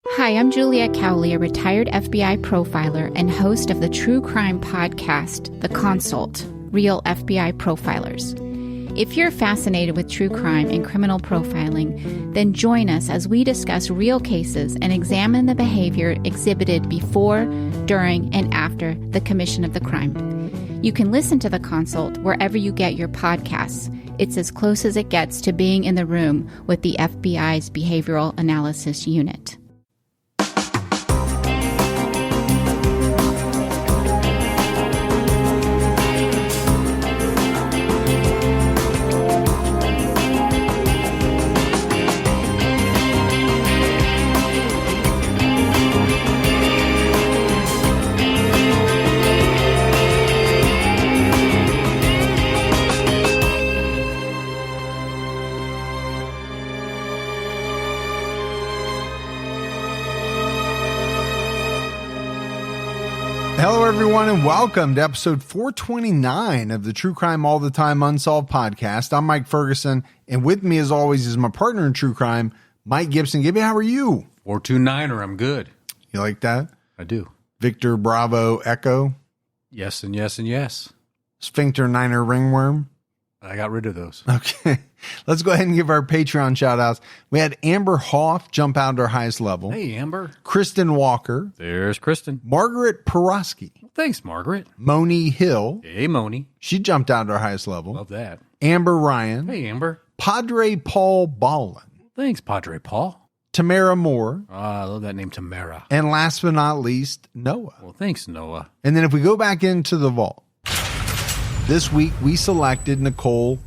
Hi, I'm Juliet Cowley, a retired FBI profiler and host of the true crime podcast, The Consult, Real FBI Profilers. If you're fascinated with true crime and criminal profiling, then join us as we discuss real cases and examine the behavior exhibited before, during, and after the commission of the crime. You can listen to The Consult wherever you get your podcasts. It's as close as it gets to being in the room with the FBI's Behavioral Analysis Unit. Hello, everyone, and welcome to episode 429 of the True Crime All the Time Unsolved podcast. I'm Mike Ferguson, and with me, as always, is my partner in true crime, Mike Gibson. Gibby, how are you? 429er, I'm good. You like that? I do. Victor Bravo Echo? Yes and yes and yes. Sphincter Niner Ringworm? I got rid of those. Okay. Let's go ahead and give our Patreon shout-outs. We had Amber Hoff jump out to her highest level. Hey, Amber. Kristen Walker. There's Kristen. Margaret Porosky. Well, thanks, Margaret. Moni Hill. Hey, Moni. She jumped out to her highest level. Love that. Amber Ryan. Hey, Amber. Padre Paul Ballin. Thanks, Padre Paul. Tamara Moore. I love that name, Tamara. And last but not least, Noah. Well, thanks, Noah. And then if we go back into the vault, this week we selected Nicole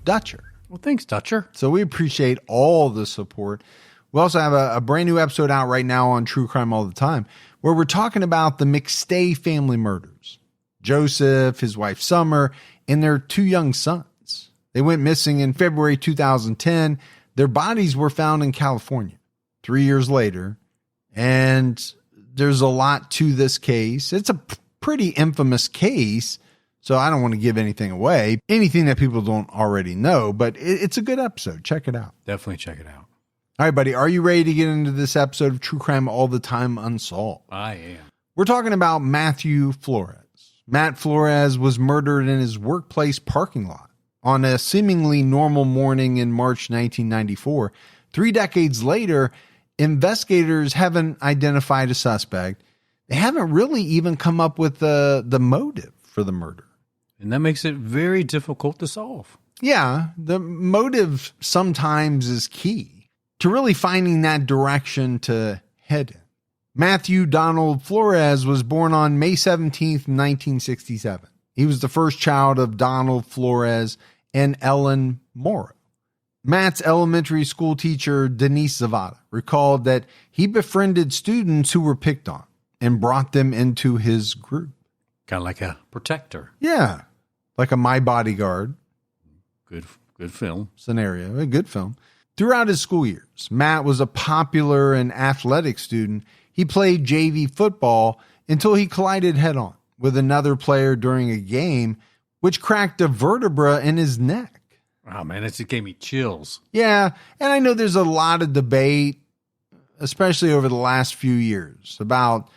Dutcher. Well, thanks, Dutcher. So we appreciate all the support. We also have a brand new episode out right now on True Crime All the Time, where we're talking about the McStay family murders. Joseph, his wife Summer, and their two young sons. They went missing in February 2010. Their bodies were found in California 3 years later. And there's a lot to this case. It's a pretty infamous case. So I don't want to give anything away, anything that people don't already know, but it's a good episode. Check it out. Definitely check it out. All right, buddy. Are you ready to get into this episode of True Crime All the Time Unsolved? I am. We're talking about Matthew Flores. Matt Flores was murdered in his workplace parking lot on a seemingly normal morning in March 1994. 3 decades later, investigators haven't identified a suspect. They haven't really even come up with the motive for the murder. And that makes it very difficult to solve. Yeah, the motive sometimes is key to really finding that direction to head in. Matthew Donald Flores was born on May 17th, 1967. He was the first child of Donald Flores and Ellen Morrow. Matt's elementary school teacher, Denise Zavada, recalled that he befriended students who were picked on and brought them into his group. Kind of like a protector. Yeah, like a My Bodyguard. Good film. Scenario, a good film. Throughout his school years, Matt was a popular and athletic student. He played JV football until he collided head-on with another player during a game, which cracked a vertebra in his neck. Oh, man, it gave me chills. Yeah, and I know there's a lot of debate, especially over the last few years, about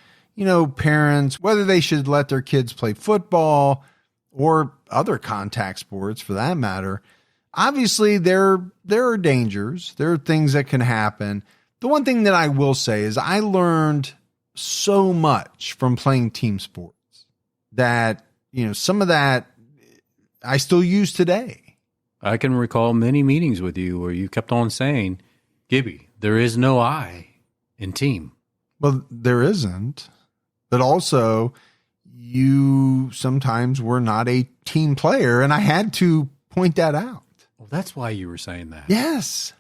parents, whether they should let their kids play football or other contact sports for that matter. Obviously, there are dangers. There are things that can happen. The one thing that I will say is I learned so much from playing team sports that, some of that I still use today. I can recall many meetings with you where you kept on saying, Gibby, there is no I in team. Well, there isn't. But also, you sometimes were not a team player, and I had to point that out. Well, that's why you were saying that. Yes.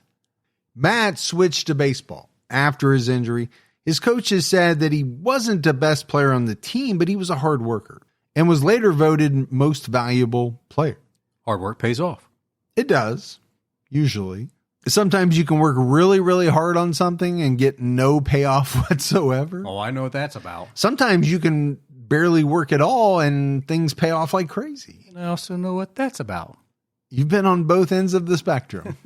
Matt switched to baseball after his injury. His coaches said that he wasn't the best player on the team, but he was a hard worker and was later voted most valuable player. Hard work pays off. It does, usually. Sometimes you can work really, really hard on something and get no payoff whatsoever. Oh, I know what that's about. Sometimes you can barely work at all and things pay off like crazy. And I also know what that's about. You've been on both ends of the spectrum.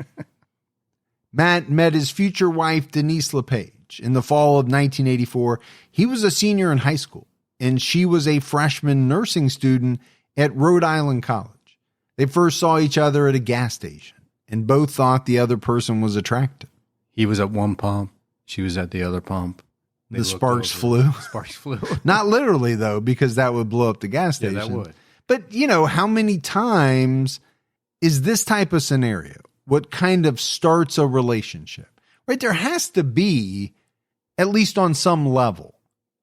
Matt met his future wife, Denise LePage, age. In the fall of 1984, he was a senior in high school, and she was a freshman nursing student at Rhode Island College. They first saw each other at a gas station, and both thought the other person was attractive. He was at one pump. She was at the other pump. The sparks flew. Sparks flew. Not literally, though, because that would blow up the gas station. Yeah, that would. But, how many times is this type of scenario what kind of starts a relationship? Right? There has to be, at least on some level,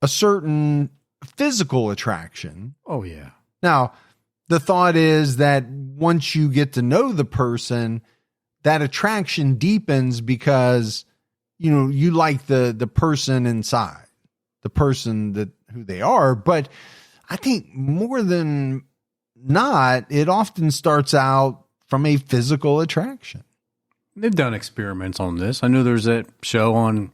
a certain physical attraction. Oh, yeah. Now, the thought is that once you get to know the person, that attraction deepens because, you like the person inside, the person who they are. But I think more than not, it often starts out from a physical attraction. They've done experiments on this. I know there's that show on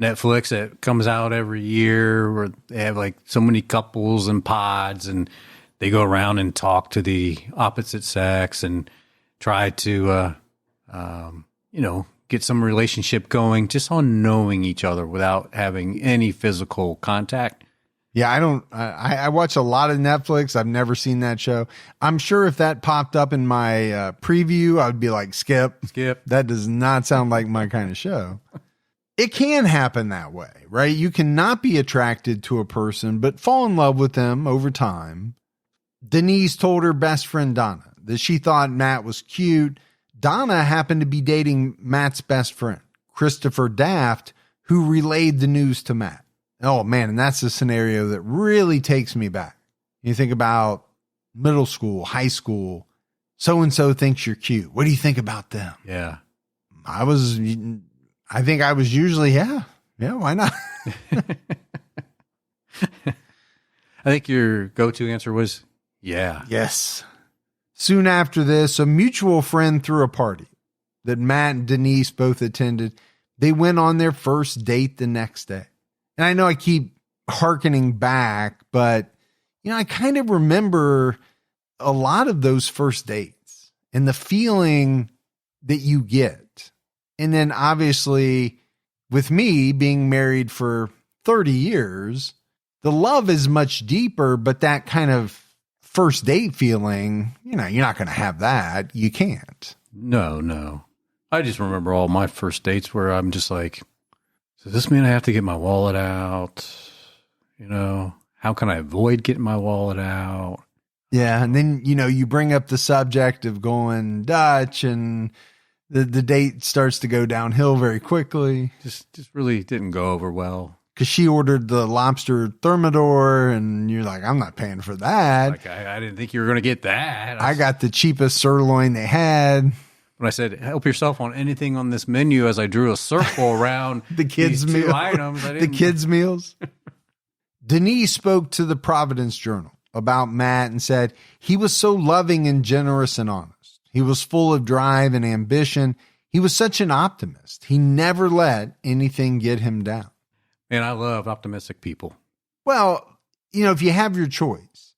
Netflix that comes out every year where they have like so many couples and pods, and they go around and talk to the opposite sex and try to, get some relationship going just on knowing each other without having any physical contact. Yeah, I watch a lot of Netflix. I've never seen that show. I'm sure if that popped up in my preview, I would be like, skip. That does not sound like my kind of show. It can happen that way, right? You cannot be attracted to a person, but fall in love with them over time. Denise told her best friend Donna that she thought Matt was cute. Donna happened to be dating Matt's best friend, Christopher Daft, who relayed the news to Matt. Oh, man, and that's a scenario that really takes me back. You think about middle school, high school, so-and-so thinks you're cute. What do you think about them? Yeah. I think I was usually, yeah, why not? I think your go-to answer was, yeah. Yes. Soon after this, a mutual friend threw a party that Matt and Denise both attended. They went on their first date the next day. And I know I keep hearkening back, but, I kind of remember a lot of those first dates and the feeling that you get. And then obviously with me being married for 30 years, the love is much deeper, but that kind of first date feeling, you're not going to have that. You can't. No. I just remember all my first dates where I'm just like, does this mean I have to get my wallet out? How can I avoid getting my wallet out? Yeah. And then, you bring up the subject of going Dutch and the date starts to go downhill very quickly. Just really didn't go over well. Because she ordered the lobster thermidor, and you're like, I'm not paying for that. Like, I didn't think you were going to get that. I got the cheapest sirloin they had. When I said, help yourself on anything on this menu, as I drew a circle around the kids' these two meal. items. The kids' meals. Denise spoke to the Providence Journal about Matt and said, he was so loving and generous and honest. He was full of drive and ambition. He was such an optimist. He never let anything get him down. Man, I love optimistic people. Well, if you have your choice,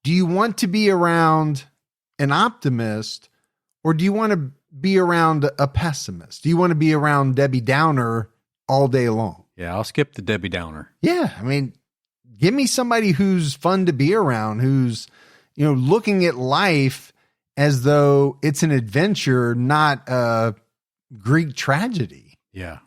do you want to be around an optimist or do you want to be around a pessimist? Do you want to be around Debbie Downer all day long? Yeah, I'll skip the Debbie Downer. Yeah. Give me somebody who's fun to be around, who's, looking at life as though it's an adventure, not a Greek tragedy. Yeah.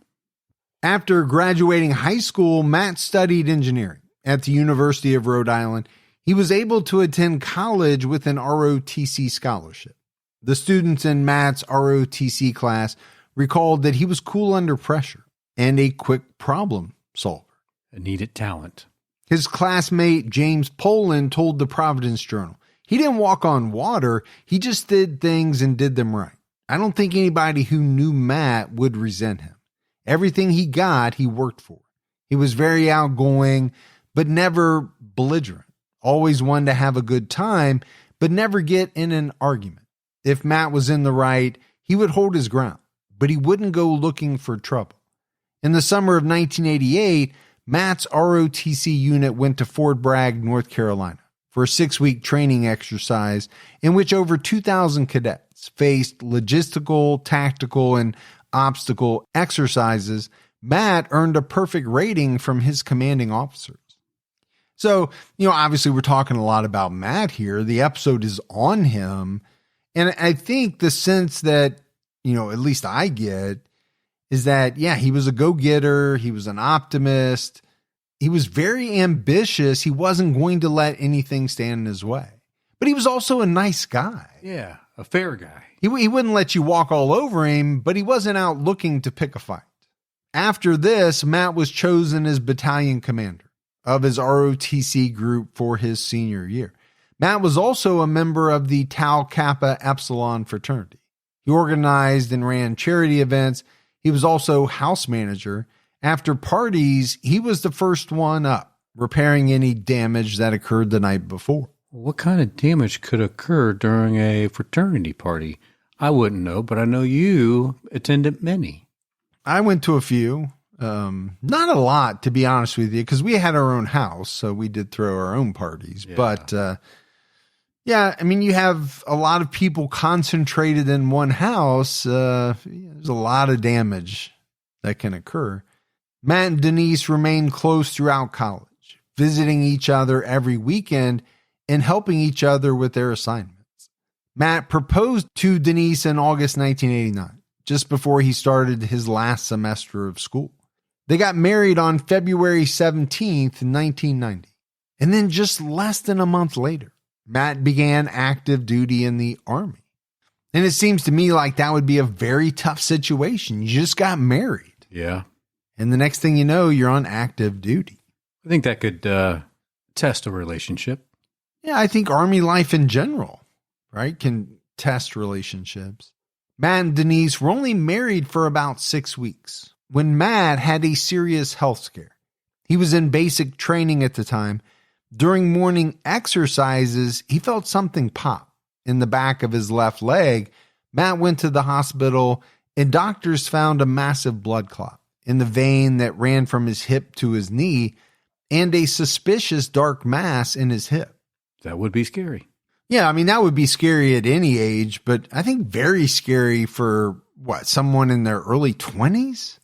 After graduating high school, Matt studied engineering at the University of Rhode Island. He was able to attend college with an ROTC scholarship. The students in Matt's ROTC class recalled that he was cool under pressure and a quick problem solver. A needed talent. His classmate, James Poland, told the Providence Journal, he didn't walk on water. He just did things and did them right. I don't think anybody who knew Matt would resent him. Everything he got, he worked for. He was very outgoing, but never belligerent. Always wanted to have a good time, but never get in an argument. If Matt was in the right, he would hold his ground, but he wouldn't go looking for trouble. In the summer of 1988, Matt's ROTC unit went to Fort Bragg, North Carolina, for a 6-week training exercise in which over 2,000 cadets faced logistical, tactical, and obstacle exercises Matt earned a perfect rating from his commanding officers. So, obviously we're talking a lot about Matt here. The episode is on him. And I think the sense that, at least I get is that, he was a go-getter. He was an optimist. He was very ambitious. He wasn't going to let anything stand in his way. But he was also a nice guy. Yeah, a fair guy. He wouldn't let you walk all over him, but he wasn't out looking to pick a fight. After this, Matt was chosen as battalion commander of his ROTC group for his senior year. Matt was also a member of the Tau Kappa Epsilon fraternity. He organized and ran charity events. He was also house manager. After parties, he was the first one up, repairing any damage that occurred the night before. What kind of damage could occur during a fraternity party? I wouldn't know, but I know you attended many. I went to a few. Not a lot, to be honest with you, because we had our own house, so we did throw our own parties. Yeah. But, you have a lot of people concentrated in one house. There's a lot of damage that can occur. Matt and Denise remained close throughout college, visiting each other every weekend and helping each other with their assignments. Matt proposed to Denise in August 1989, just before he started his last semester of school. They got married on February 17th, 1990. And then just less than a month later, Matt began active duty in the Army. And it seems to me like that would be a very tough situation. You just got married. Yeah. And the next thing you know, you're on active duty. I think that could test a relationship. Yeah, I think Army life in general, right, can test relationships. Matt and Denise were only married for about 6 weeks when Matt had a serious health scare. He was in basic training at the time. During morning exercises, he felt something pop in the back of his left leg. Matt went to the hospital, and doctors found a massive blood clot in the vein that ran from his hip to his knee and a suspicious dark mass in his hip. That would be scary. Yeah, that would be scary at any age, but I think very scary for, someone in their early 20s?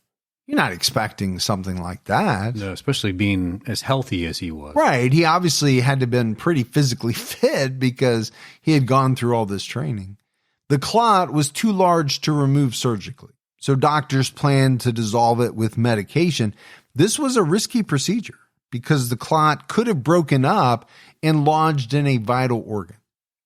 You're not expecting something like that. No, especially being as healthy as he was. Right. He obviously had to have been pretty physically fit because he had gone through all this training. The clot was too large to remove surgically, so doctors planned to dissolve it with medication. This was a risky procedure because the clot could have broken up and lodged in a vital organ.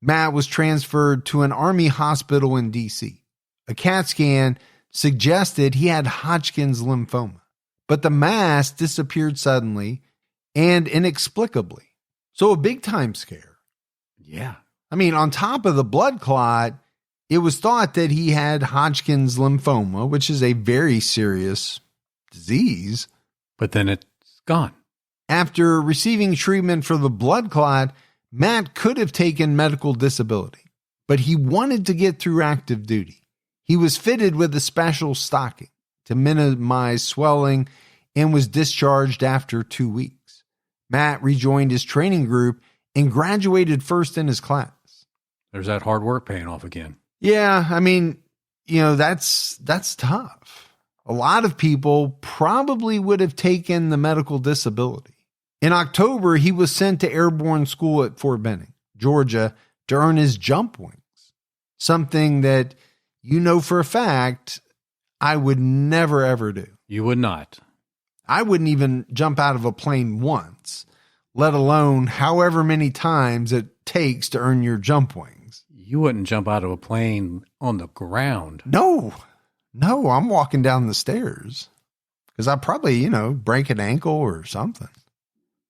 Matt was transferred to an Army hospital in D.C. A CAT scan suggested he had Hodgkin's lymphoma, but the mass disappeared suddenly and inexplicably. So a big time scare. Yeah. On top of the blood clot, it was thought that he had Hodgkin's lymphoma, which is a very serious disease. But then it's gone. After receiving treatment for the blood clot, Matt could have taken medical disability, but he wanted to get through active duty. He was fitted with a special stocking to minimize swelling and was discharged after 2 weeks. Matt rejoined his training group and graduated first in his class. There's that hard work paying off again. Yeah, that's tough. A lot of people probably would have taken the medical disability. In October, he was sent to airborne school at Fort Benning, Georgia, to earn his jump wings, something that for a fact I would never, ever do. You would not. I wouldn't even jump out of a plane once, let alone however many times it takes to earn your jump wings. You wouldn't jump out of a plane on the ground. No, I'm walking down the stairs because I probably, break an ankle or something.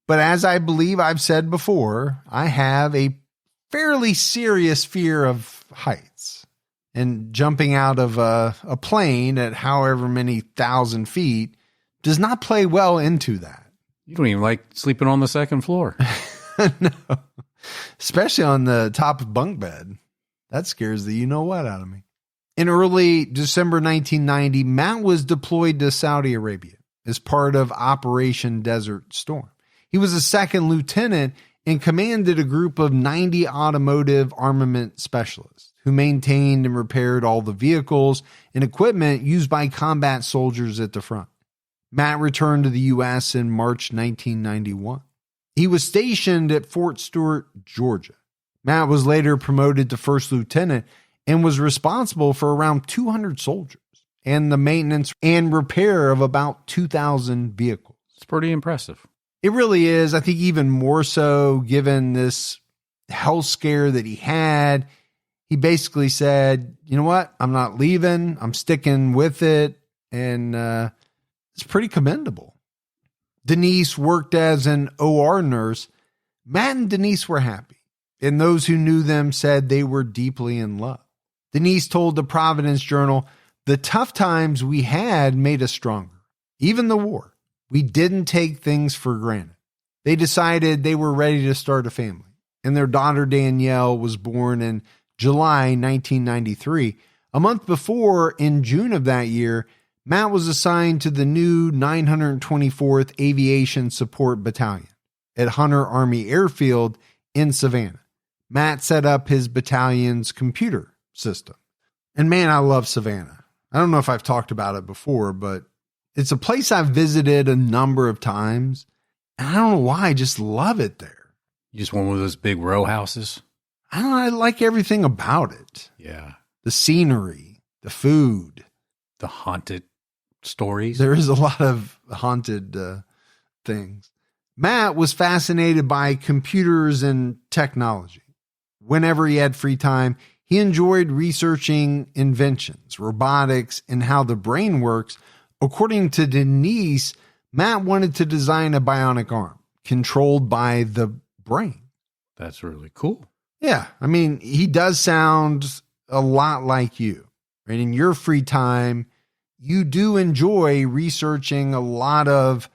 But as I believe I've said before, I have a fairly serious fear of heights. And jumping out of a plane at however many 1,000 feet does not play well into that. You don't even like sleeping on the second floor. No, especially on the top of bunk bed. That scares the you-know-what out of me. In early December 1990, Matt was deployed to Saudi Arabia as part of Operation Desert Storm. He was a second lieutenant and commanded a group of 90 automotive armament specialists who maintained and repaired all the vehicles and equipment used by combat soldiers at the front. Matt returned to the U.S. in March 1991. He was stationed at Fort Stewart, Georgia. Matt was later promoted to first lieutenant and was responsible for around 200 soldiers and the maintenance and repair of about 2,000 vehicles. It's pretty impressive. It really is. I think even more so given this health scare that he had. He basically said, you know what? I'm not leaving. I'm sticking with it. And it's pretty commendable. Denise worked as an OR nurse. Matt and Denise were happy, and those who knew them said they were deeply in love. Denise told the Providence Journal, the tough times we had made us stronger. Even the war. We didn't take things for granted. They decided they were ready to start a family, and their daughter Danielle was born in July 1993. A month before, in June of that year, Matt was assigned to the new 924th Aviation Support Battalion at Hunter Army Airfield in Savannah. Matt set up his battalion's computer system. And man, I love Savannah. I don't know if I've talked about it before, but it's a place I've visited a number of times. And I don't know why, I just love it there. You just want one of those big row houses? I don't know, I like everything about it. Yeah. The scenery, the food. The haunted stories. There is a lot of haunted things. Matt was fascinated by computers and technology. Whenever he had free time, he enjoyed researching inventions, robotics, and how the brain works. According to Denise, Matt wanted to design a bionic arm controlled by the brain. That's really cool. Yeah. I mean, he does sound a lot like you. Right? In your free time, you do enjoy researching a lot of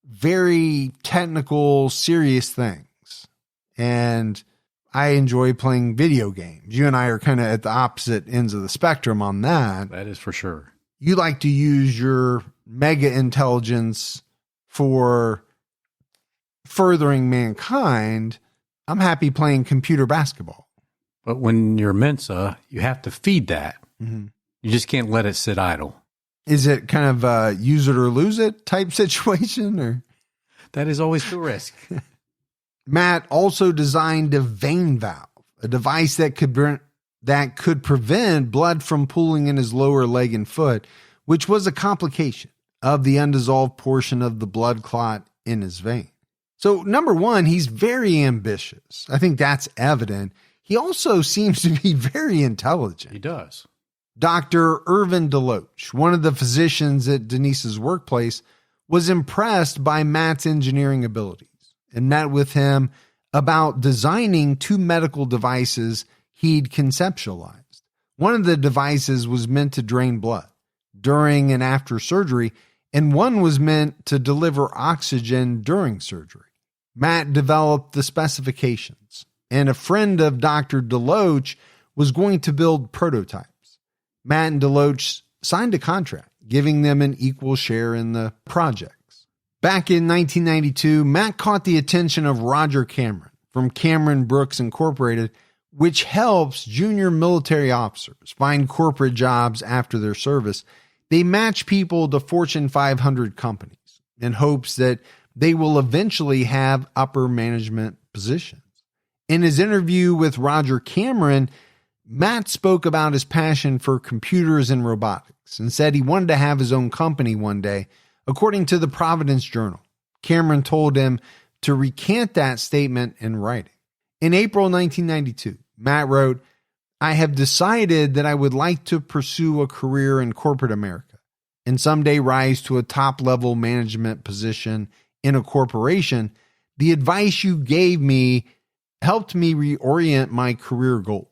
very technical, serious things. And I enjoy playing video games. You and I are kind of at the opposite ends of the spectrum on that. That is for sure. You like to use your mega intelligence for furthering mankind. I'm happy playing computer basketball. But when you're Mensa, you have to feed that. Mm-hmm. You just can't let it sit idle. Is it kind of a use it or lose it type situation? Or that is always the risk. Matt also designed a vein valve, a device that could prevent blood from pooling in his lower leg and foot, which was a complication of the undissolved portion of the blood clot in his vein. So, number one, he's very ambitious. I think that's evident. He also seems to be very intelligent. He does. Dr. Irvin Deloach, one of the physicians at Denise's workplace, was impressed by Matt's engineering abilities and met with him about designing two medical devices he'd conceptualized. One of the devices was meant to drain blood during and after surgery, and one was meant to deliver oxygen during surgery. Matt developed the specifications, and a friend of Dr. Deloach was going to build prototypes. Matt and Deloach signed a contract, giving them an equal share in the projects. Back in 1992, Matt caught the attention of Roger Cameron from Cameron Brooks Incorporated, which helps junior military officers find corporate jobs after their service. They match people to Fortune 500 companies in hopes that they will eventually have upper management positions. In his interview with Roger Cameron, Matt spoke about his passion for computers and robotics and said he wanted to have his own company one day. According to the Providence Journal, Cameron told him to recant that statement in writing. In April 1992, Matt wrote, "I have decided that I would like to pursue a career in corporate America and someday rise to a top-level management position in a corporation. The advice you gave me helped me reorient my career goals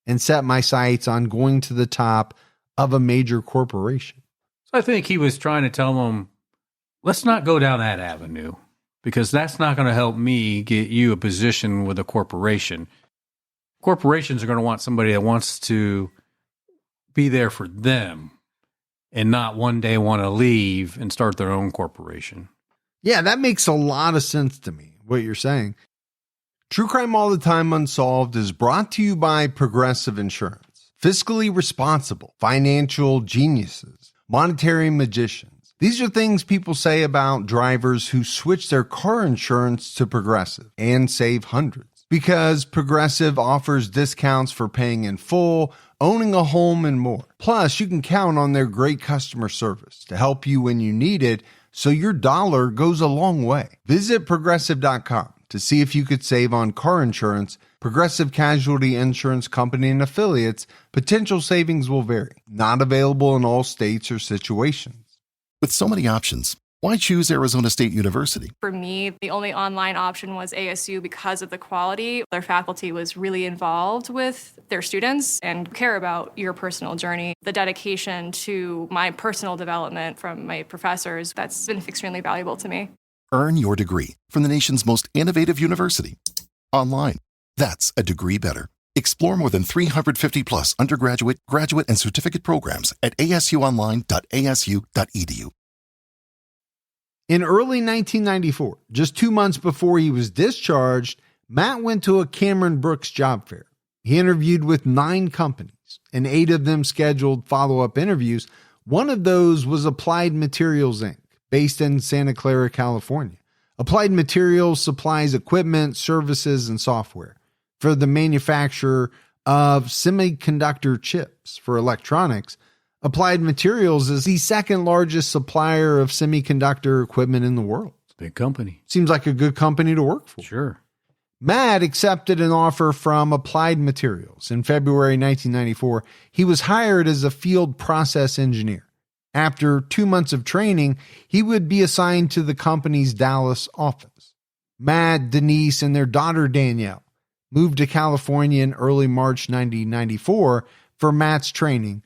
and set my sights on going to the top of a major corporation." So I think he was trying to tell them, let's not go down that avenue because that's not going to help me get you a position with a corporation. Corporations are going to want somebody that wants to be there for them and not one day want to leave and start their own corporation. Yeah, that makes a lot of sense to me, what you're saying. True Crime All the Time Unsolved is brought to you by Progressive Insurance. Fiscally responsible, financial geniuses, monetary magicians, These are things people say about drivers who switch their car insurance to Progressive and save hundreds. Because Progressive offers discounts for paying in full, owning a home, and more. Plus, you can count on their great customer service to help you when you need it, so your dollar goes a long way. Visit Progressive.com to see if you could save on car insurance. Progressive Casualty Insurance Company and Affiliates. Potential savings will vary. Not available in all states or situations. With so many options, why choose Arizona State University? For me, the only online option was ASU because of the quality. Their faculty was really involved with their students and care about your personal journey. The dedication to my personal development from my professors, that's been extremely valuable to me. Earn your degree from the nation's most innovative university. Online. That's a degree better. Explore more than 350 plus undergraduate, graduate, and certificate programs at asuonline.asu.edu. In early 1994, just 2 months before he was discharged, Matt went to a Cameron Brooks job fair. He interviewed with 9 companies, and 8 of them scheduled follow-up interviews. One of those was Applied Materials, Inc., based in Santa Clara, California. Applied Materials supplies equipment, services, and software for the manufacture of semiconductor chips for electronics. Applied Materials is the second largest supplier of semiconductor equipment in the world. Big company. Seems like a good company to work for. Sure. Matt accepted an offer from Applied Materials. In February 1994, he was hired as a field process engineer. After 2 months of training, he would be assigned to the company's Dallas office. Matt, Denise, and their daughter Danielle moved to California in early March 1994 for Matt's training.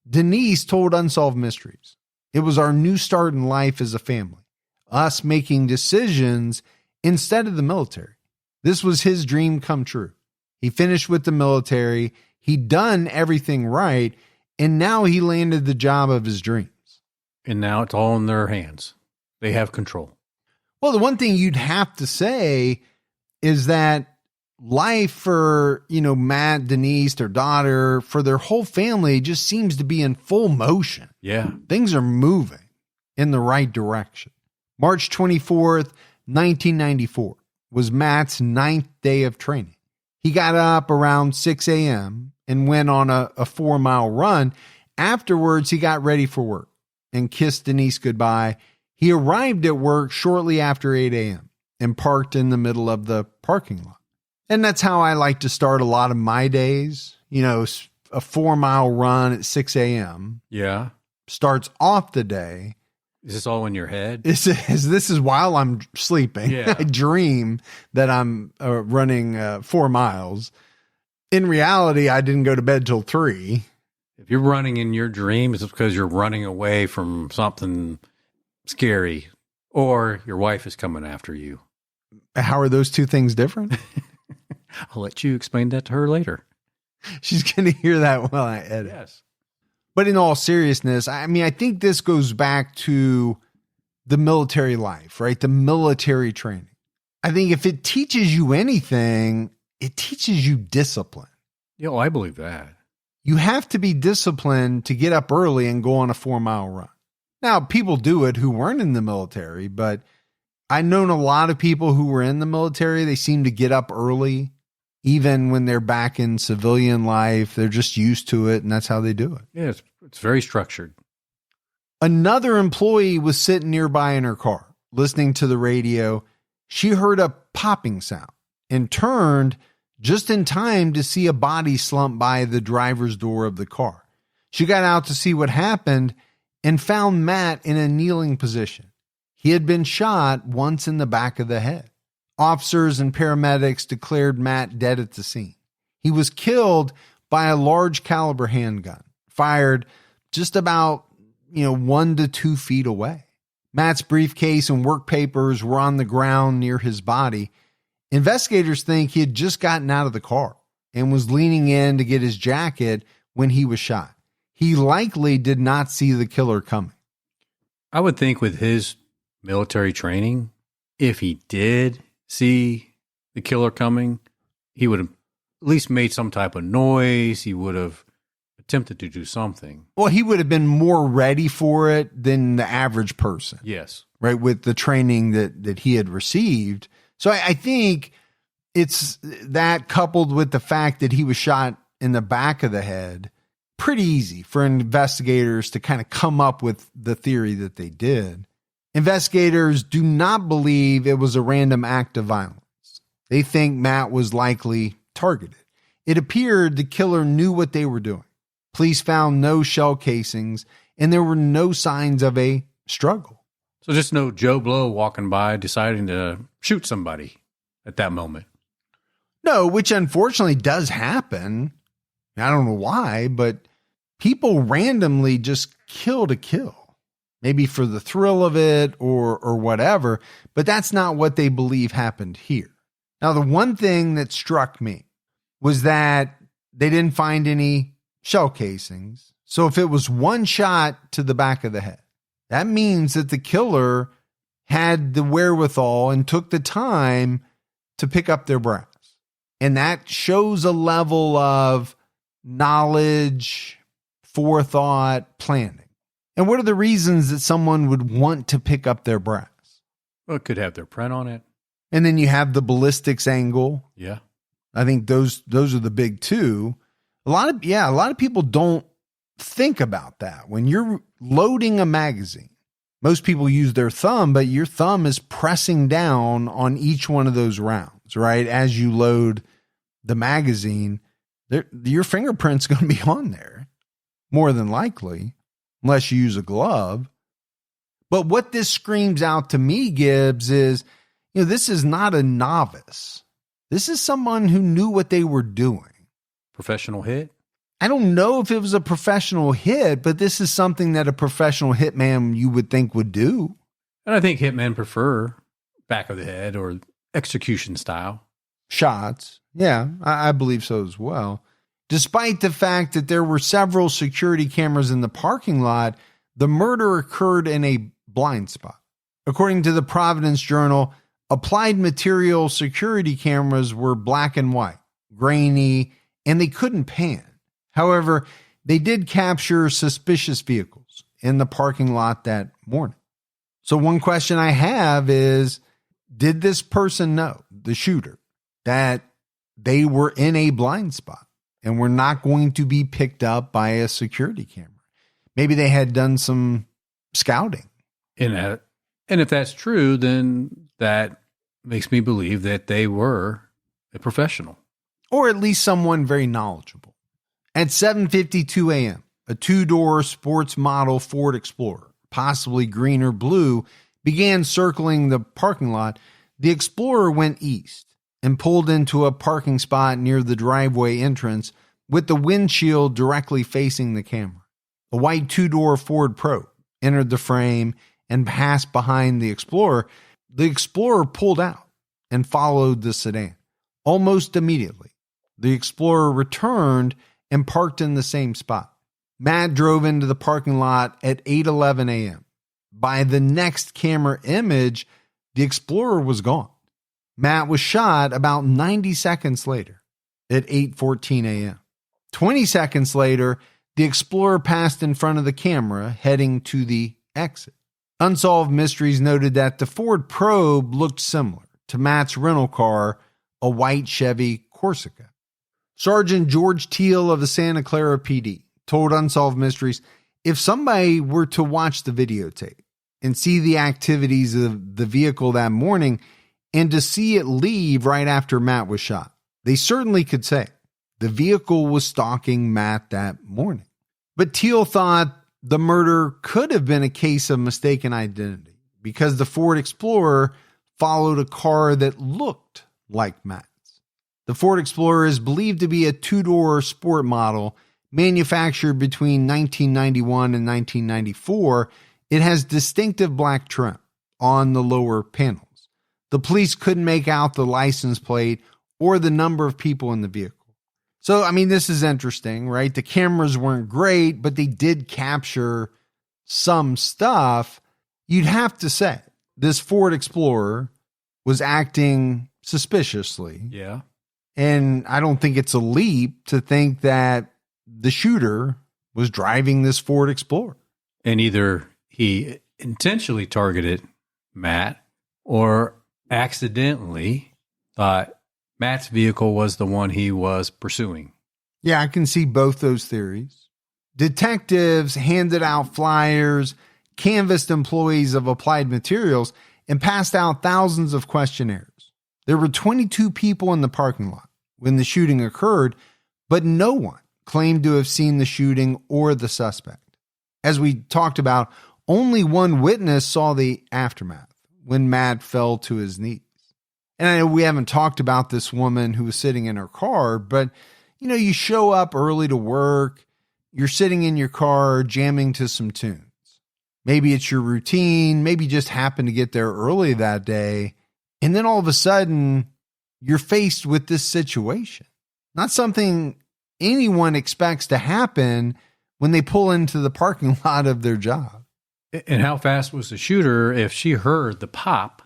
Denise told Unsolved Mysteries, "It was our new start in life as a family, us making decisions instead of the military. This was his dream come true. He finished with the military, he'd done everything right, and now he landed the job of his dreams." And now it's all in their hands. They have control. Well, the one thing you'd have to say is that life for, Matt, Denise, their daughter, for their whole family just seems to be in full motion. Yeah. Things are moving in the right direction. March 24th, 1994 was Matt's 9th day of training. He got up around 6 a.m. and went on a 4-mile run. Afterwards, he got ready for work and kissed Denise goodbye. He arrived at work shortly after 8 a.m. and parked in the middle of the parking lot. And that's how I like to start a lot of my days. A 4-mile run at 6 a.m. Yeah. starts off the day. Is this all in your head? This is while I'm sleeping. Yeah. I dream that I'm running 4 miles. In reality, I didn't go to bed till 3. If you're running in your dreams, it's because you're running away from something scary or your wife is coming after you. How are those two things different? I'll let you explain that to her later. She's going to hear that while I edit. Yes. But in all seriousness, I think this goes back to the military life, right? The military training. I think if it teaches you anything, it teaches you discipline. Yeah, well, I believe that. You have to be disciplined to get up early and go on a 4-mile run. Now, people do it who weren't in the military, but I've known a lot of people who were in the military. They seem to get up early, even when they're back in civilian life. They're just used to it, and that's how they do it. Yeah, it's very structured. Another employee was sitting nearby in her car, listening to the radio. She heard a popping sound and turned just in time to see a body slump by the driver's door of the car. She got out to see what happened and found Matt in a kneeling position. He had been shot once in the back of the head. Officers and paramedics declared Matt dead at the scene. He was killed by a large caliber handgun, fired just about 1 to 2 feet away. Matt's briefcase and work papers were on the ground near his body. Investigators think he had just gotten out of the car and was leaning in to get his jacket when he was shot. He likely did not see the killer coming. I would think with his military training, if he did see the killer coming, he would have at least made some type of noise. He would have attempted to do something. Well, he would have been more ready for it than the average person. Yes. Right, with the training that he had received. So I think it's that coupled with the fact that he was shot in the back of the head, pretty easy for investigators to kind of come up with the theory that they did. Investigators do not believe it was a random act of violence. They think Matt was likely targeted. It appeared the killer knew what they were doing. Police found no shell casings, and there were no signs of a struggle. So just no Joe Blow walking by deciding to shoot somebody at that moment. No, which unfortunately does happen. I don't know why, but people randomly just kill to kill. Maybe for the thrill of it or whatever, but that's not what they believe happened here. Now, the one thing that struck me was that they didn't find any shell casings. So if it was one shot to the back of the head, that means that the killer had the wherewithal and took the time to pick up their brass. And that shows a level of knowledge, forethought, planning. And what are the reasons that someone would want to pick up their brass? Well, it could have their print on it. And then you have the ballistics angle. Yeah. I think those are the big two. A lot of people don't think about that. When you're loading a magazine, most people use their thumb, but your thumb is pressing down on each one of those rounds, right? As you load the magazine, your fingerprint's going to be on there, more than likely, unless you use a glove. But what this screams out to me, Gibbs, is, this is not a novice. This is someone who knew what they were doing. Professional hit? I don't know if it was a professional hit, but this is something that a professional hitman you would think would do. And I think hitmen prefer back of the head or execution style shots. Yeah, I believe so as well. Despite the fact that there were several security cameras in the parking lot, the murder occurred in a blind spot. According to the Providence Journal, applied material security cameras were black and white, grainy, and they couldn't pan. However, they did capture suspicious vehicles in the parking lot that morning. So one question I have is, did this person know, the shooter, that they were in a blind spot and were not going to be picked up by a security camera? Maybe they had done some scouting. And if that's true, then that makes me believe that they were a professional. Or at least someone very knowledgeable. At 7:52 a.m., a two-door sports model Ford Explorer, possibly green or blue, began circling the parking lot. The Explorer went east and pulled into a parking spot near the driveway entrance with the windshield directly facing the camera. A white two-door Ford Probe entered the frame and passed behind the Explorer. The Explorer pulled out and followed the sedan. Almost immediately, the Explorer returned and parked in the same spot. Matt drove into the parking lot at 8:11 a.m. By the next camera image, the Explorer was gone. Matt was shot about 90 seconds later at 8:14 a.m. 20 seconds later, the Explorer passed in front of the camera, heading to the exit. Unsolved Mysteries noted that the Ford Probe looked similar to Matt's rental car, a white Chevy Corsica. Sergeant George Teal of the Santa Clara PD told Unsolved Mysteries, if somebody were to watch the videotape and see the activities of the vehicle that morning and to see it leave right after Matt was shot, they certainly could say the vehicle was stalking Matt that morning. But Teal thought the murder could have been a case of mistaken identity because the Ford Explorer followed a car that looked like Matt's. The Ford Explorer is believed to be a two-door sport model manufactured between 1991 and 1994. It has distinctive black trim on the lower panels. The police couldn't make out the license plate or the number of people in the vehicle. So, this is interesting, right? The cameras weren't great, but they did capture some stuff. You'd have to say this Ford Explorer was acting suspiciously. Yeah. And I don't think it's a leap to think that the shooter was driving this Ford Explorer. And either he intentionally targeted Matt or accidentally thought Matt's vehicle was the one he was pursuing. Yeah, I can see both those theories. Detectives handed out flyers, canvassed employees of Applied Materials, and passed out thousands of questionnaires. There were 22 people in the parking lot when the shooting occurred, but no one claimed to have seen the shooting or the suspect. As we talked about, only one witness saw the aftermath when Matt fell to his knees. And I know we haven't talked about this woman who was sitting in her car, but you show up early to work, you're sitting in your car jamming to some tunes. Maybe it's your routine, maybe you just happen to get there early that day, and then all of a sudden you're faced with this situation. Not something anyone expects to happen when they pull into the parking lot of their job. And how fast was the shooter if she heard the pop,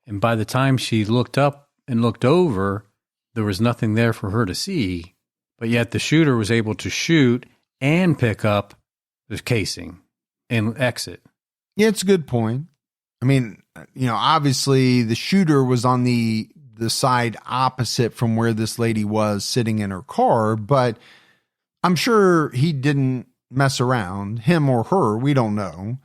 and by the time she looked up and looked over, there was nothing there for her to see, but yet the shooter was able to shoot and pick up the casing and exit. Yeah, it's a good point. I mean, obviously the shooter was on the side opposite from where this lady was sitting in her car, but I'm sure he didn't mess around, him or her, we don't know.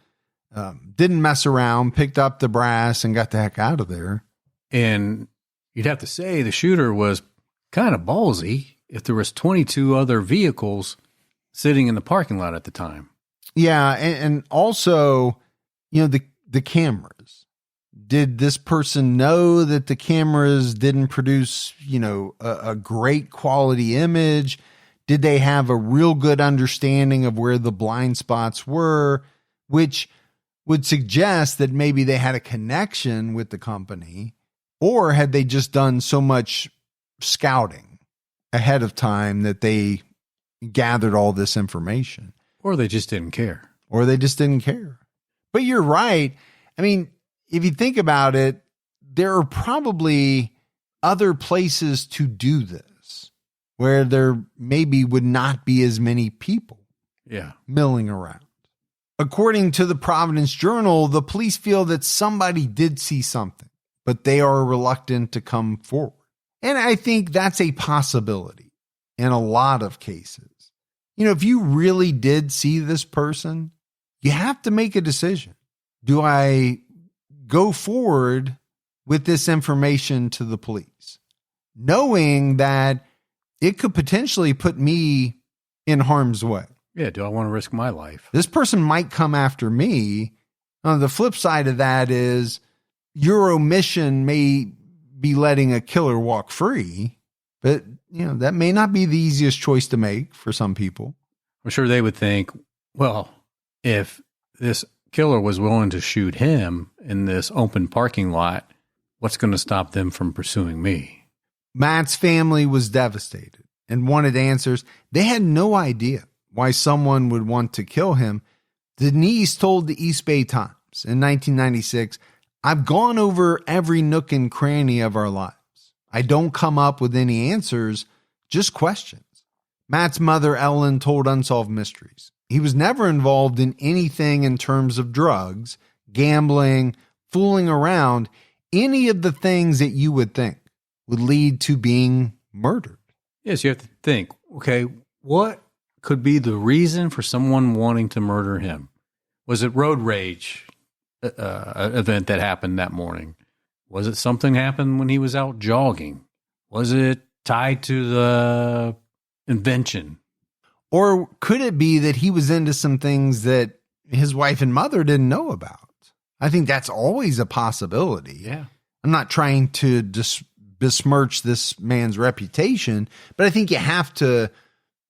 Didn't mess around, picked up the brass and got the heck out of there. And you'd have to say the shooter was kind of ballsy if there was 22 other vehicles sitting in the parking lot at the time. Yeah, and also, the cameras. Did this person know that the cameras didn't produce, a great quality image? Did they have a real good understanding of where the blind spots were, which would suggest that maybe they had a connection with the company, or had they just done so much scouting ahead of time that they gathered all this information? Or they just didn't care. But you're right. I mean, if you think about it, there are probably other places to do this where there maybe would not be as many people milling around. According to the Providence Journal, the police feel that somebody did see something, but they are reluctant to come forward. And I think that's a possibility in a lot of cases. If you really did see this person, you have to make a decision. Do I go forward with this information to the police, knowing that it could potentially put me in harm's way? Yeah, do I want to risk my life? This person might come after me. The flip side of that is your omission may be letting a killer walk free, but that may not be the easiest choice to make for some people. I'm sure they would think, well, if this killer was willing to shoot him in this open parking lot, what's going to stop them from pursuing me? Matt's family was devastated and wanted answers. They had no idea why someone would want to kill him. Denise told the East Bay Times in 1996, "I've gone over every nook and cranny of our lives. I don't come up with any answers, just questions." Matt's mother, Ellen, told Unsolved Mysteries he was never involved in anything in terms of drugs, gambling, fooling around, any of the things that you would think would lead to being murdered. Yes, you have to think, okay, what could be the reason for someone wanting to murder him? Was it road rage event that happened that morning? Was it something happened when he was out jogging? Was it tied to the invention? Or could it be that he was into some things that his wife and mother didn't know about? I think that's always a possibility. Yeah. I'm not trying to besmirch this man's reputation, but I think you have to,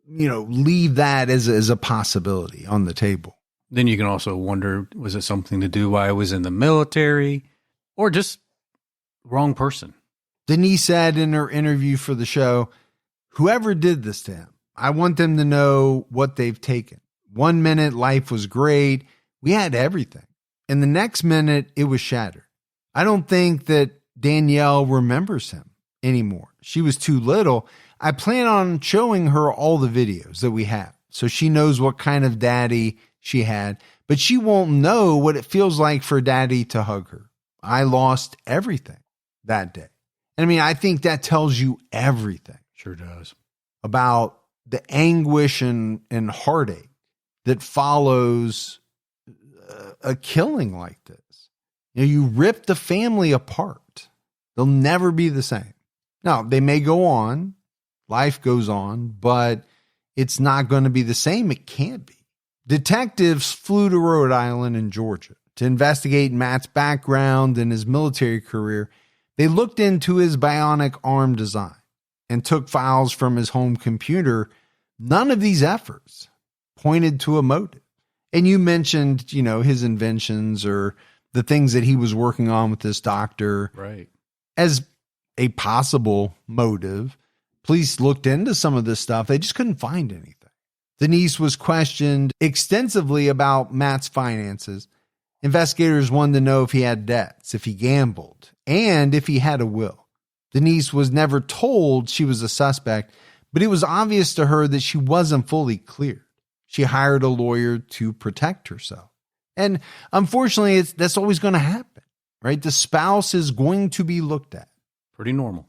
leave that as a possibility on the table. Then you can also wonder, was it something to do while I was in the military, or just wrong person? Denise said in her interview for the show, "Whoever did this to him, I want them to know what they've taken. 1 minute, life was great. We had everything. And the next minute, it was shattered. I don't think that Danielle remembers him anymore. She was too little. I plan on showing her all the videos that we have So she knows what kind of daddy she had, but she won't know what it feels like for daddy to hug her. I lost everything that day. And I mean, I think that tells you everything. Sure does. About the anguish and heartache that follows a killing like this. You rip the family apart. They'll never be the same. Now, they may go on. Life goes on, but it's not going to be the same. It can't be. Detectives flew to Rhode Island and Georgia to investigate Matt's background and his military career. They looked into his bionic arm design and took files from his home computer. None of these efforts pointed to a motive. And you mentioned, his inventions or the things that he was working on with this doctor. Right. As a possible motive. Police looked into some of this stuff. They just couldn't find anything. Denise was questioned extensively about Matt's finances. Investigators wanted to know if he had debts, if he gambled, and if he had a will. Denise was never told she was a suspect, but it was obvious to her that she wasn't fully cleared. She hired a lawyer to protect herself. And unfortunately, that's always going to happen, right? The spouse is going to be looked at. Pretty normal.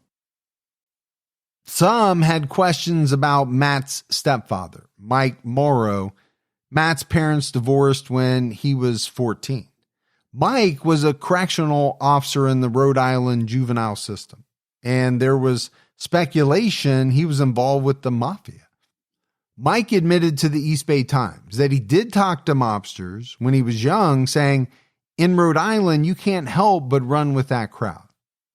Some had questions about Matt's stepfather, Mike Morrow. Matt's parents divorced when he was 14. Mike was a correctional officer in the Rhode Island juvenile system, and there was speculation he was involved with the mafia. Mike admitted to the East Bay Times that he did talk to mobsters when he was young, saying, in Rhode Island, you can't help but run with that crowd.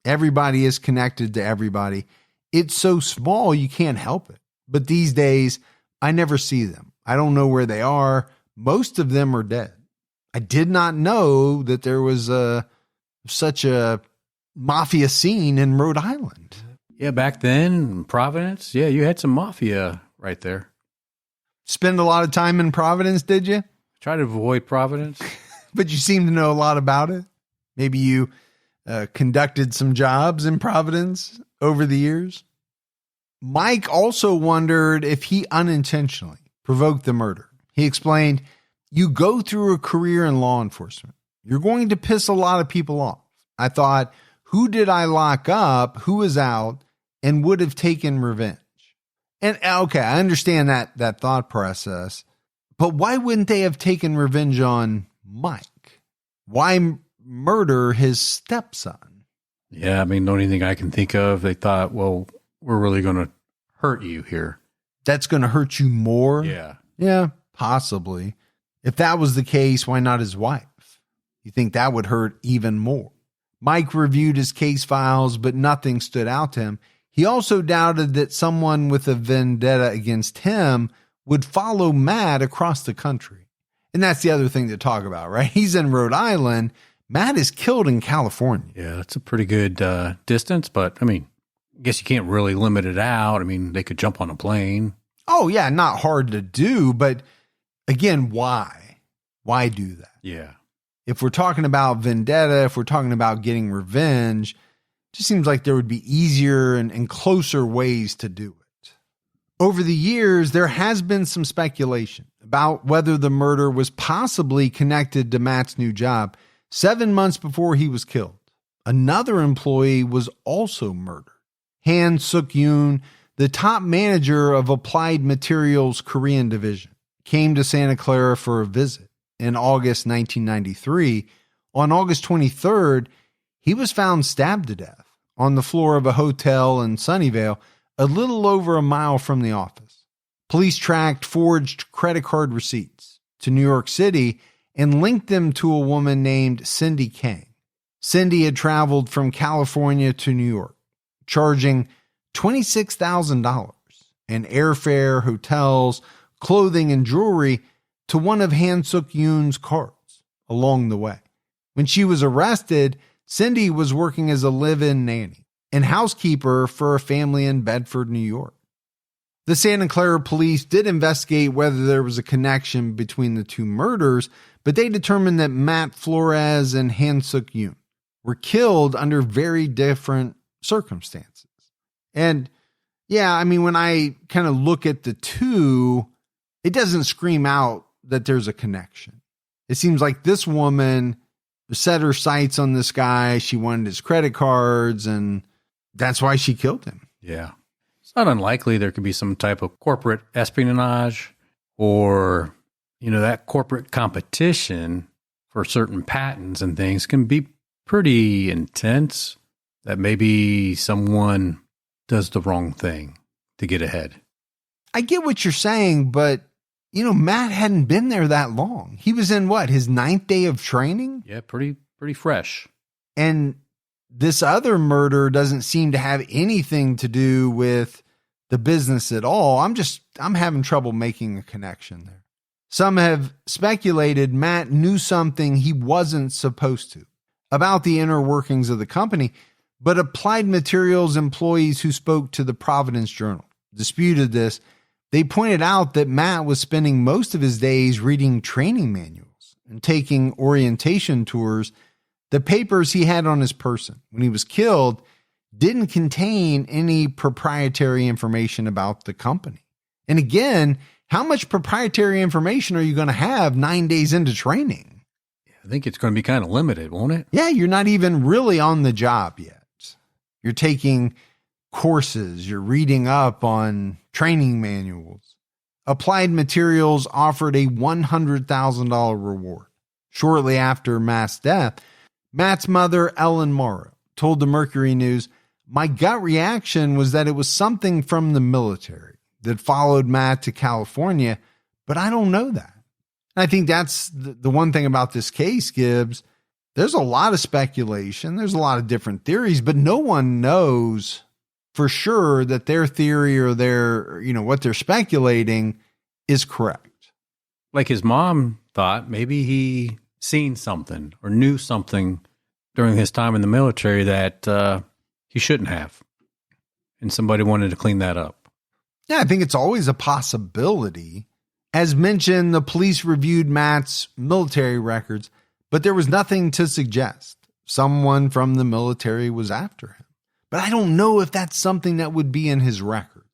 Everybody is connected to everybody. It's so small, you can't help it. But these days, I never see them. I don't know where they are. Most of them are dead. I did not know that there was such a mafia scene in Rhode Island. Yeah, back then, in Providence, you had some mafia right there. Spend a lot of time in Providence, did you? Try to avoid Providence. But you seem to know a lot about it. Maybe you conducted some jobs in Providence over the years. Mike also wondered if he unintentionally provoked the murder. He explained, you go through a career in law enforcement. You're going to piss a lot of people off. I thought, who did I lock up, who was out, and would have taken revenge? And okay, I understand that thought process, but why wouldn't they have taken revenge on Mike? Why murder his stepson? Yeah, I mean, the only thing I can think of, they thought, well, we're really going to hurt you here. That's going to hurt you more? Yeah. Yeah, possibly. If that was the case, why not his wife? You think that would hurt even more? Mike reviewed his case files, but nothing stood out to him. He also doubted that someone with a vendetta against him would follow Matt across the country. And that's the other thing to talk about, right? He's in Rhode Island. Matt is killed in California. Yeah, that's a pretty good distance, but I mean, I guess you can't really limit it out. I mean, they could jump on a plane. Oh, yeah, not hard to do, but again, why? Why do that? Yeah. If we're talking about vendetta, if we're talking about getting revenge, it just seems like there would be easier and closer ways to do it. Over the years, there has been some speculation about whether the murder was possibly connected to Matt's new job. 7 months before he was killed, another employee was also murdered. Han Suk-yoon, the top manager of Applied Materials Korean division, came to Santa Clara for a visit in August 1993. On August 23rd, he was found stabbed to death on the floor of a hotel in Sunnyvale, a little over a mile from the office. Police tracked forged credit card receipts to New York City and linked them to a woman named Cindy Kang. Cindy had traveled from California to New York, charging $26,000 in airfare, hotels, clothing, and jewelry to one of Han Suk-yoon's cars along the way. When she was arrested, Cindy was working as a live-in nanny and housekeeper for a family in Bedford, New York. The Santa Clara police did investigate whether there was a connection between the two murders, but they determined that Matt Flores and Han Suk-yoon were killed under very different circumstances. And yeah, I mean, when I kind of look at the two, it doesn't scream out that there's a connection. It seems like this woman set her sights on this guy. She wanted his credit cards, and that's why she killed him. Yeah. It's not unlikely there could be some type of corporate espionage or, that corporate competition for certain patents and things can be pretty intense, that maybe someone does the wrong thing to get ahead. I get what you're saying, but Matt hadn't been there that long. He was in his 9th day of training? Yeah, pretty fresh. And this other murder doesn't seem to have anything to do with the business at all. I'm having trouble making a connection there. Some have speculated Matt knew something he wasn't supposed to about the inner workings of the company, but Applied Materials employees who spoke to the Providence Journal disputed this. They pointed out that Matt was spending most of his days reading training manuals and taking orientation tours. The papers he had on his person when he was killed didn't contain any proprietary information about the company. And again, how much proprietary information are you going to have 9 days into training? I think it's going to be kind of limited, won't it? Yeah, you're not even really on the job yet. You're taking courses, you're reading up on training manuals. Applied Materials offered a $100,000 reward. Shortly after Matt's death, Matt's mother, Ellen Morrow, told the Mercury News, "My gut reaction was that it was something from the military that followed Matt to California, but I don't know that." And I think that's the one thing about this case, Gibbs. There's a lot of speculation. There's a lot of different theories, but no one knows for sure that their theory or their, what they're speculating is correct. Like his mom thought maybe he seen something or knew something during his time in the military that he shouldn't have. And somebody wanted to clean that up. Yeah, I think it's always a possibility. As mentioned, the police reviewed Matt's military records, but there was nothing to suggest someone from the military was after him. But I don't know if that's something that would be in his records.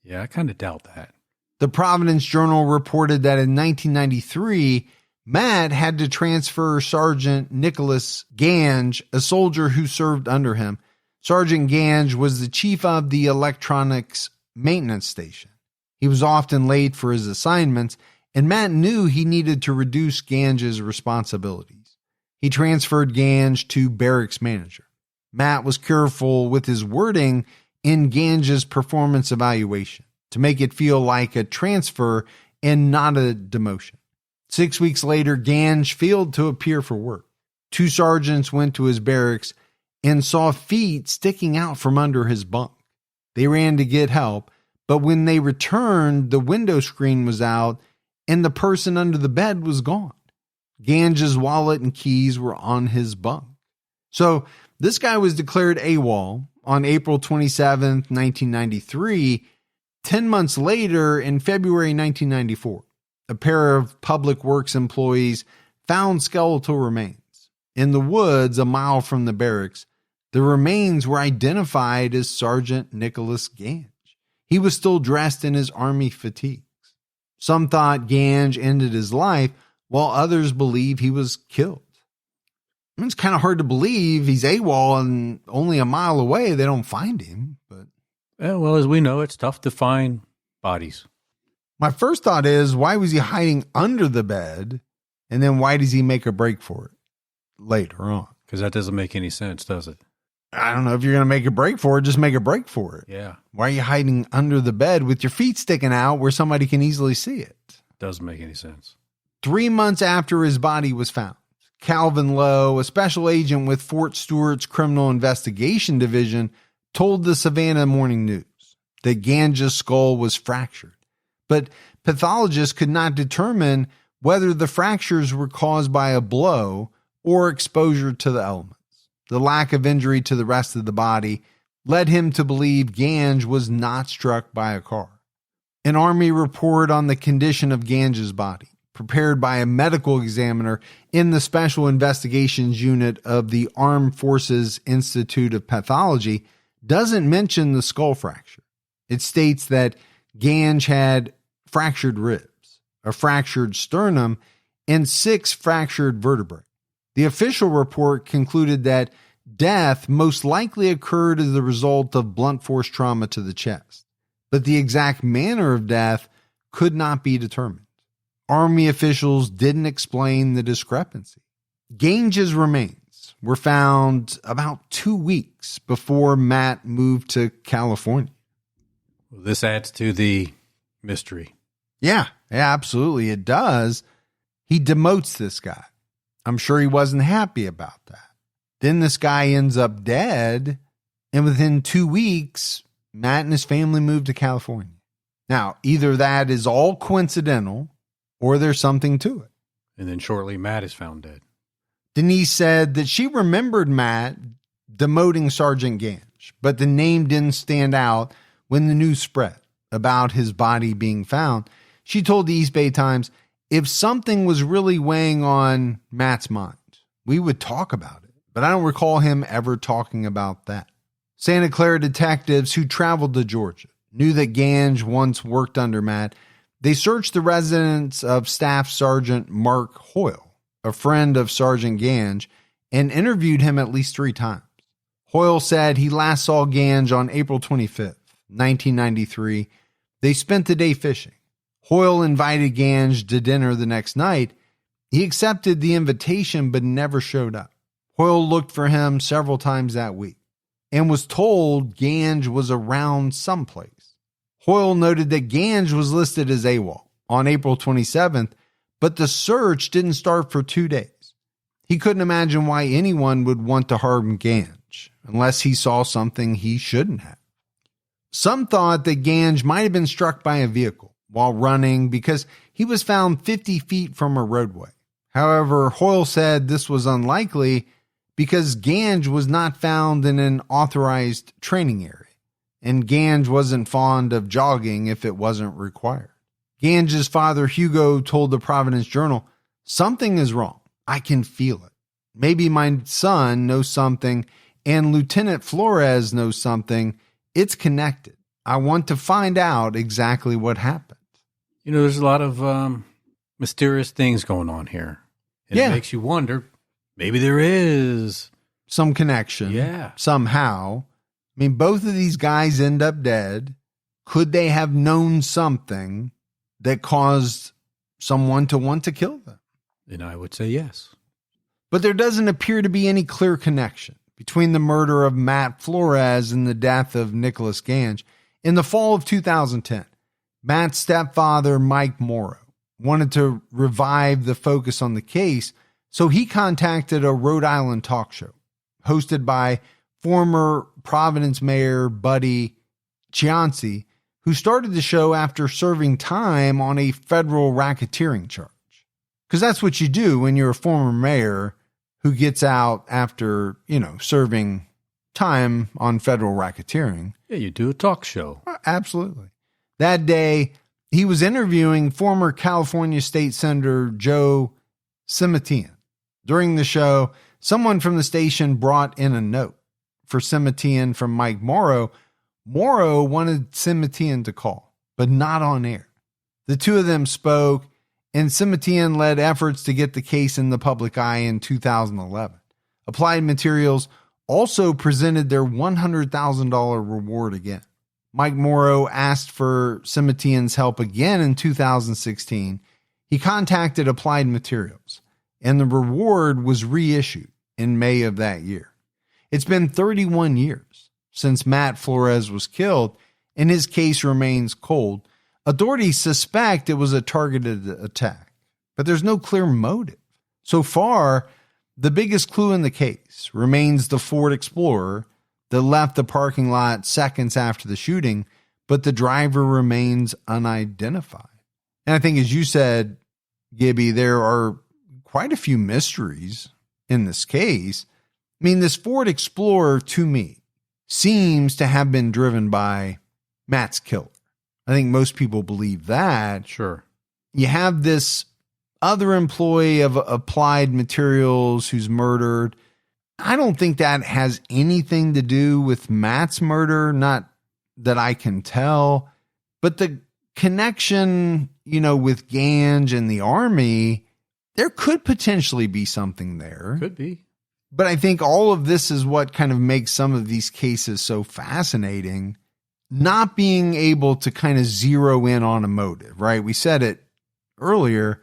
Yeah, I kind of doubt that. The Providence Journal reported that in 1993, Matt had to transfer Sergeant Nicholas Gange, a soldier who served under him. Sergeant Gange was the chief of the electronics maintenance station. He was often late for his assignments, and Matt knew he needed to reduce Gange's responsibilities. He transferred Gange to barracks manager. Matt was careful with his wording in Gange's performance evaluation to make it feel like a transfer and not a demotion. 6 weeks later, Gange failed to appear for work. 2 sergeants went to his barracks and saw feet sticking out from under his bunk. They ran to get help, but when they returned, the window screen was out and the person under the bed was gone. Gange's wallet and keys were on his bunk. So this guy was declared AWOL on April 27th, 1993. 10 months later, in February 1994, a pair of public works employees found skeletal remains in the woods a mile from the barracks. The remains were identified as Sergeant Nicholas Gange. He was still dressed in his army fatigues. Some thought Gange ended his life, while others believe he was killed. It's kind of hard to believe he's AWOL and only a mile away they don't find him. But well, as we know, it's tough to find bodies. My first thought is, why was he hiding under the bed? And then why does he make a break for it later on? Because that doesn't make any sense, does it? I don't know. If you're going to make a break for it, just make a break for it. Yeah. Why are you hiding under the bed with your feet sticking out where somebody can easily see it? Doesn't make any sense. 3 months after his body was found, Calvin Lowe, a special agent with Fort Stewart's Criminal Investigation Division, told the Savannah Morning News that Gange's skull was fractured, but pathologists could not determine whether the fractures were caused by a blow or exposure to the elements. The lack of injury to the rest of the body led him to believe Gange was not struck by a car. An Army report on the condition of Gange's body, prepared by a medical examiner in the Special Investigations Unit of the Armed Forces Institute of Pathology, doesn't mention the skull fracture. It states that Gange had fractured ribs. a fractured sternum, and 6 fractured vertebrae. The official report concluded that death most likely occurred as the result of blunt force trauma to the chest, but the exact manner of death could not be determined. Army officials didn't explain the discrepancy. Gange's remains were found about 2 weeks before Matt moved to California. Well, this adds to the mystery. Yeah, absolutely. It does. He demotes this guy. I'm sure he wasn't happy about that. Then this guy ends up dead, and within 2 weeks, Matt and his family moved to California. Now, either that is all coincidental, or there's something to it. And then shortly, Matt is found dead. Denise said that she remembered Matt demoting Sergeant Gange, but the name didn't stand out when the news spread about his body being found. She told the East Bay Times, if something was really weighing on Matt's mind, we would talk about it, but I don't recall him ever talking about that. Santa Clara detectives who traveled to Georgia knew that Gange once worked under Matt. They searched the residence of Staff Sergeant Mark Hoyle, a friend of Sergeant Gange, and interviewed him at least 3 times. Hoyle said he last saw Gange on April 25th, 1993. They spent the day fishing. Hoyle invited Gange to dinner the next night. He accepted the invitation but never showed up. Hoyle looked for him several times that week and was told Gange was around someplace. Hoyle noted that Gange was listed as AWOL on April 27th, but the search didn't start for 2 days. He couldn't imagine why anyone would want to harm Gange unless he saw something he shouldn't have. Some thought that Gange might have been struck by a vehicle while running because he was found 50 feet from a roadway. However, Hoyle said this was unlikely because Gange was not found in an authorized training area, and Gange wasn't fond of jogging if it wasn't required. Gange's father, Hugo, told the Providence Journal, something is wrong. I can feel it. Maybe my son knows something, and Lieutenant Flores knows something. It's connected. I want to find out exactly what happened. You know, there's a lot of mysterious things going on here. And It makes you wonder, maybe there is some connection. Yeah. Somehow. I mean, both of these guys end up dead. Could they have known something that caused someone to want to kill them? And I would say yes. But there doesn't appear to be any clear connection between the murder of Matt Flores and the death of Nicholas Gange. In the fall of 2010, Matt's stepfather, Mike Morrow, wanted to revive the focus on the case, so he contacted a Rhode Island talk show hosted by former Providence Mayor Buddy Cianci, who started the show after serving time on a federal racketeering charge. Because that's what you do when you're a former mayor who gets out after, serving time on federal racketeering. Yeah, you do a talk show. Absolutely. That day, he was interviewing former California State Senator Joe Simitian. During the show, someone from the station brought in a note for Simitian from Mike Morrow. Morrow wanted Simitian to call, but not on air. The two of them spoke, and Simitian led efforts to get the case in the public eye in 2011. Applied Materials also presented their $100,000 reward again. Mike Morrow asked for Simitian's help again in 2016. He contacted Applied Materials, and the reward was reissued in May of that year. It's been 31 years since Matt Flores was killed, and his case remains cold. Authorities suspect it was a targeted attack, but there's no clear motive. So far, the biggest clue in the case remains the Ford Explorer that left the parking lot seconds after the shooting, but the driver remains unidentified. And I think, as you said, Gibby, there are quite a few mysteries in this case. I mean, this Ford Explorer, to me, seems to have been driven by Matt's killer. I think most people believe that. Sure. You have this other employee of Applied Materials who's murdered. I don't think that has anything to do with Matt's murder, not that I can tell. But the connection, with Gange and the Army, there could potentially be something there. Could be. But I think all of this is what kind of makes some of these cases so fascinating, not being able to kind of zero in on a motive, right? We said it earlier,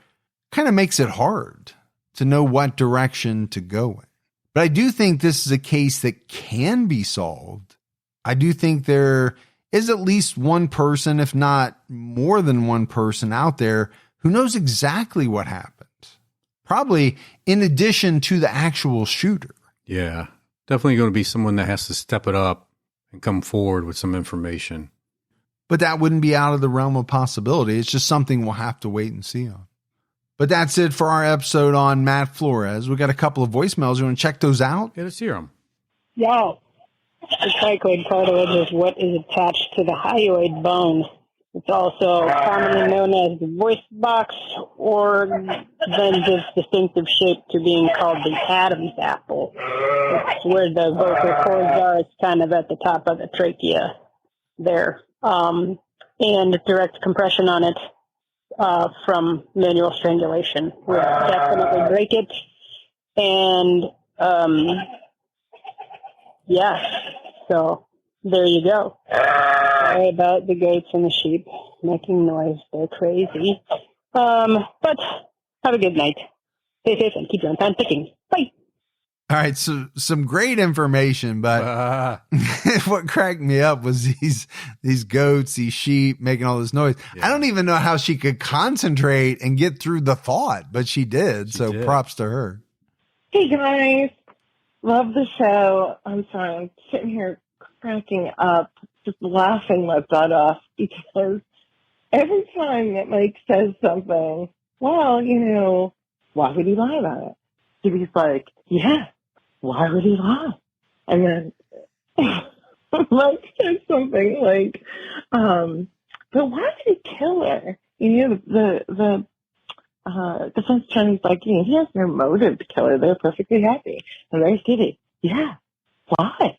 kind of makes it hard to know what direction to go in. But I do think this is a case that can be solved. I do think there is at least one person, if not more than one person out there who knows exactly what happened. Probably in addition to the actual shooter. Yeah, definitely going to be someone that has to step it up and come forward with some information. But that wouldn't be out of the realm of possibility. It's just something we'll have to wait and see on. But that's it for our episode on Matt Flores. We got a couple of voicemails. You want to check those out? Yeah, let's hear them. Yo, the cricoid cartilage is what is attached to the hyoid bone. It's also commonly known as the voice box, or lends its distinctive shape to being called the Adam's apple. It's where the vocal cords are. It's kind of at the top of the trachea there. And direct compression on it from manual strangulation will definitely break it. And, so there you go. Sorry about the goats and the sheep making noise. They're crazy. But have a good night. Stay safe and keep your own time ticking. Bye. All right, so some great information, but what cracked me up was these goats, these sheep making all this noise. Yeah. I don't even know how she could concentrate and get through the thought, but she did. So props to her. Hey guys, love the show. I'm sorry, I'm sitting here cracking up, just laughing my butt off because every time that Mike says something, well, why would he lie about it? Gibby's like, yeah, why would he lie? And then Mike said something like, but why did he kill her? The defense attorney's like, he has no motive to kill her. They're perfectly happy. And there's Gibby. Yeah, why?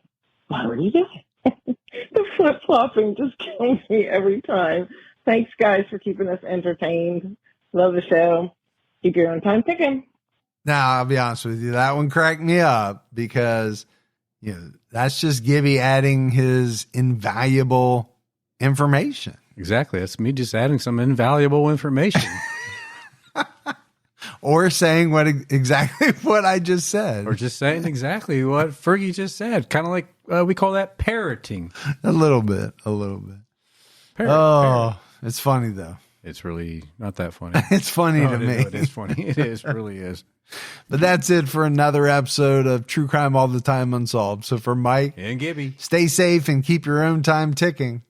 Why would he do it? The flip-flopping just kills me every time. Thanks, guys, for keeping us entertained. Love the show. Keep your own time ticking. Now, I'll be honest with you. That one cracked me up because, that's just Gibby adding his invaluable information. Exactly. That's me just adding some invaluable information. Or saying exactly what I just said. Or just saying exactly what Fergie just said. Kind of like we call that parroting. A little bit. Parrot. It's funny, though. It's really not that funny. It's funny to me. It is funny. It is, really is. But that's it for another episode of True Crime All the Time Unsolved. So for Mike and Gibby, stay safe and keep your own time ticking.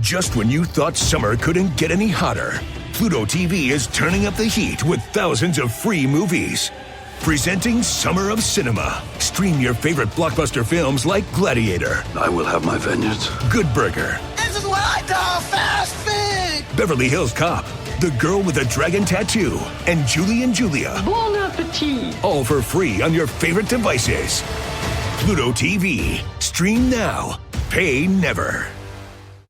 Just when you thought summer couldn't get any hotter, Pluto TV is turning up the heat with thousands of free movies. Presenting Summer of Cinema. Stream your favorite blockbuster films like Gladiator. I will have my vengeance. Good Burger. This is what I call fast food. Beverly Hills Cop. The Girl with a Dragon Tattoo. And Julie and Julia. Bon appetit. All for free on your favorite devices. Pluto TV. Stream now. Pay never.